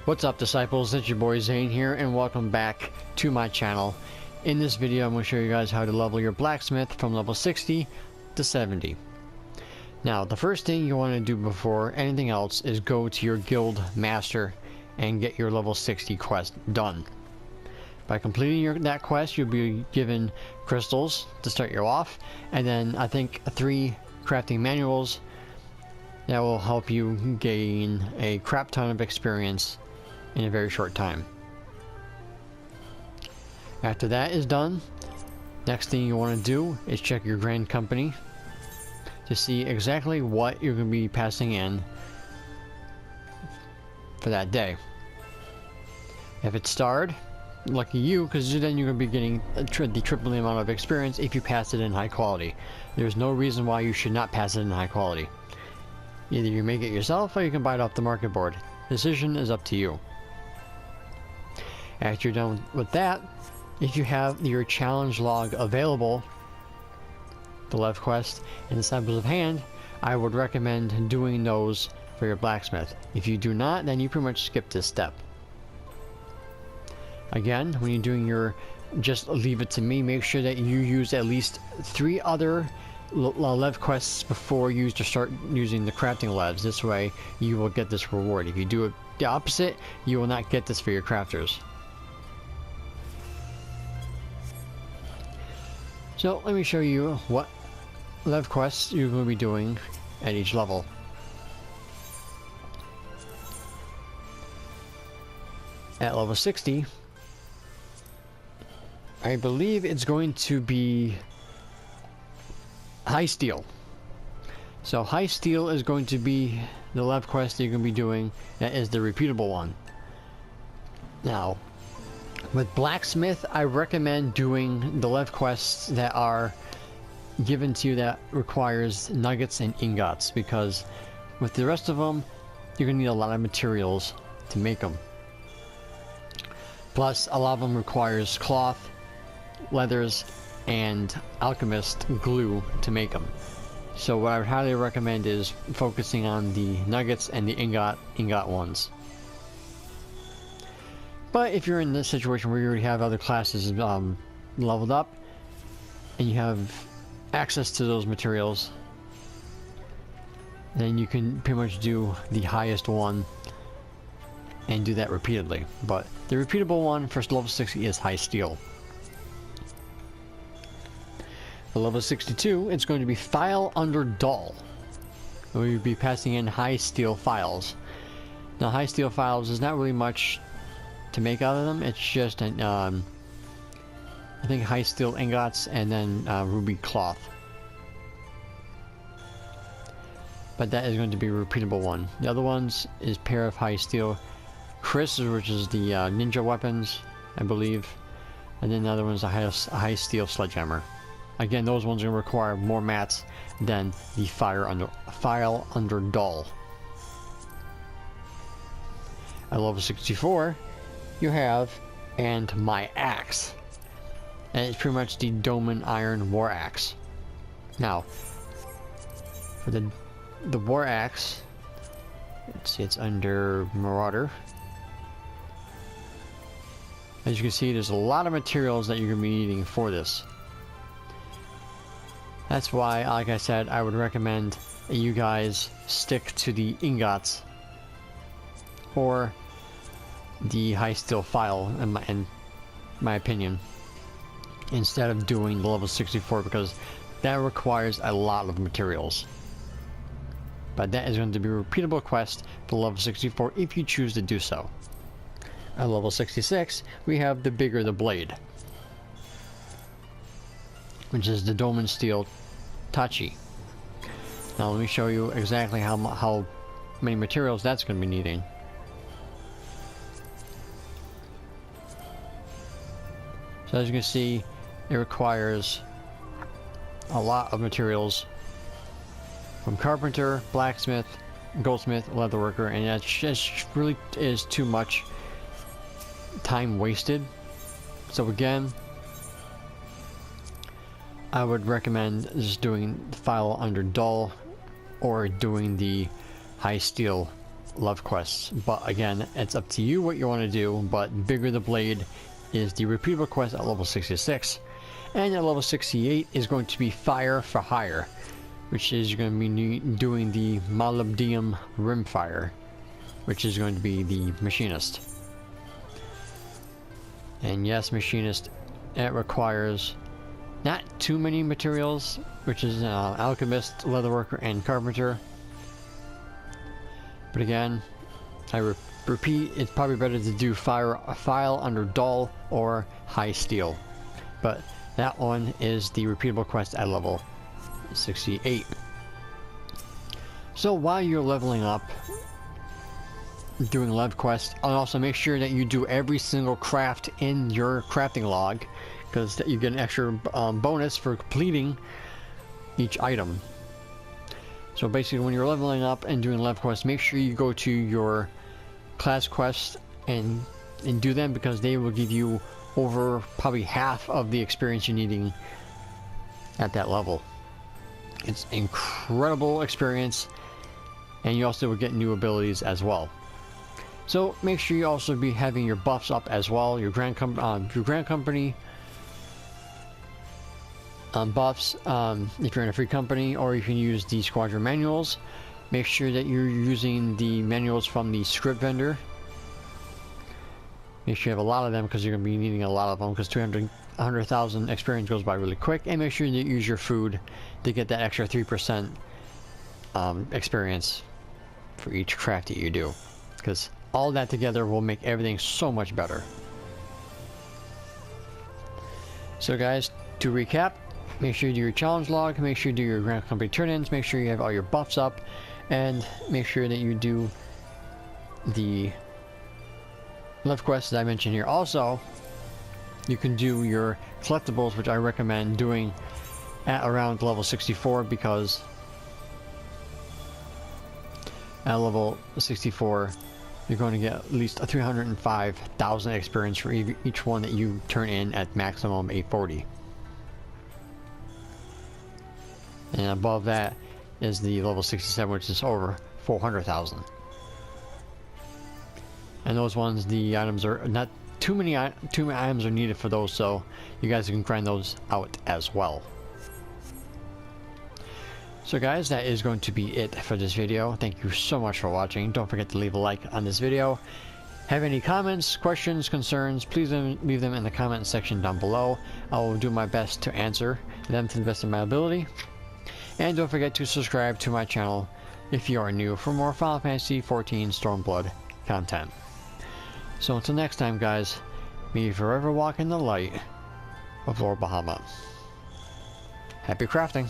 What's up, disciples? It's your boy Zane here, and welcome back to my channel. In this video I'm going to show you guys how to level your blacksmith from level 60 to 70. Now the first thing you want to do before anything else is go to your guild master and get your level 60 quest done. By completing that quest, you'll be given crystals to start you off, and then I think 3 crafting manuals that will help you gain a crap ton of experience in a very short time. After that is done, next thing you want to do is check your grand company to see exactly what you're going to be passing in for that day. If it's starred, lucky you, because then you're going to be getting the triple the amount of experience if you pass it in high quality. There's no reason why you should not pass it in high quality. Either you make it yourself or you can buy it off the market board. The decision is up to you. After you're done with that, if you have your challenge log available, the levesquest and the samples of hand, I would recommend doing those for your blacksmith. If you do not, then you pretty much skip this step. Again, when you're doing your just leave it to me, make sure that you use at least 3 other lev quests before you start using the crafting levs. This way you will get this reward. If you do it the opposite, you will not get this for your crafters. So let me show you what lev quests you're going to be doing at each level. At level 60, I believe it's going to be high steel. So high steel is going to be the lev quest that you're going to be doing. That is the repeatable one. Now with blacksmith, I recommend doing the lev quests that are given to you that requires nuggets and ingots, because with the rest of them you're going to need a lot of materials to make them. Plus a lot of them requires cloth, leathers, and alchemist glue to make them. So what I would highly recommend is focusing on the nuggets and the ingot ones. But if you're in this situation where you already have other classes leveled up and you have access to those materials, then you can pretty much do the highest one and do that repeatedly. But the repeatable one for level 60 is high steel. For level 62, it's going to be file under dull. We'll be passing in high steel files. Now high steel files is not really much to make out of them. It's just an I think high steel ingots and then ruby cloth. But that is going to be a repeatable one. The other ones is pair of high steel Chris, which is the ninja weapons, I believe, and then the other one's a high steel sledgehammer. Again, those ones are going to require more mats than the file under dull. At level 64, you have and my axe, and it's pretty much the Doman Iron War Axe. Now, for the War Axe, let's see, it's under Marauder. As you can see, there's a lot of materials that you're going to be needing for this. That's why, like I said, I would recommend that you guys stick to the ingots or the high steel file, in my opinion, instead of doing the level 64, because that requires a lot of materials. But that is going to be a repeatable quest for level 64 if you choose to do so. At level 66, we have the bigger the blade, which is the Doman Steel Tachi. Now let me show you exactly how many materials that's going to be needing. So as you can see, it requires a lot of materials from carpenter, blacksmith, goldsmith, leatherworker, and that just really is too much time wasted. So again, I would recommend just doing the file under dull or doing the high steel love quests. But again, it's up to you what you want to do, but bigger the blade is the repeatable quest at level 66. And at level 68 is going to be fire for hire, which is going to be doing the molybdenum rimfire, which is going to be the machinist. And yes, machinist, it requires not too many materials, which is alchemist, leatherworker, and carpenter. But again, I repeat, it's probably better to do file under dull or high steel. But that one is the repeatable quest at level 68. So while you're leveling up, doing lev quest, and also make sure that you do every single craft in your crafting log, because you get an extra bonus for completing each item. So basically, when you're leveling up and doing lev quests, make sure you go to your class quests and do them, because they will give you over probably half of the experience you're needing at that level. It's incredible experience, and you also will get new abilities as well. So make sure you also be having your buffs up as well, your Grand Company buffs, if you're in a free company, or you can use the squadron manuals. Make sure that you're using the manuals from the script vendor. Make sure you have a lot of them, because you're going to be needing a lot of them, because 100,000 experience goes by really quick. And make sure you use your food to get that extra 3% experience for each craft that you do, because all that together will make everything so much better. So guys, to recap, make sure you do your challenge log, make sure you do your Grand Company turn-ins, make sure you have all your buffs up, and make sure that you do the lev quests that I mentioned here. Also, you can do your collectibles, which I recommend doing at around level 64, because at level 64 you're going to get at least 305,000 experience for each one that you turn in at maximum 840. And above that is the level 67, which is over 400,000. And those ones, the items are not too many items are needed for those, so you guys can grind those out as well. So guys, that is going to be it for this video. Thank you so much for watching. Don't forget to leave a like on this video. Have any comments, questions, concerns, please leave them in the comment section down below. I will do my best to answer them to the best of my ability. And don't forget to subscribe to my channel if you are new for more Final Fantasy XIV Stormblood content. So until next time guys, may you forever walk in the light of Lord Bahamut. Happy crafting!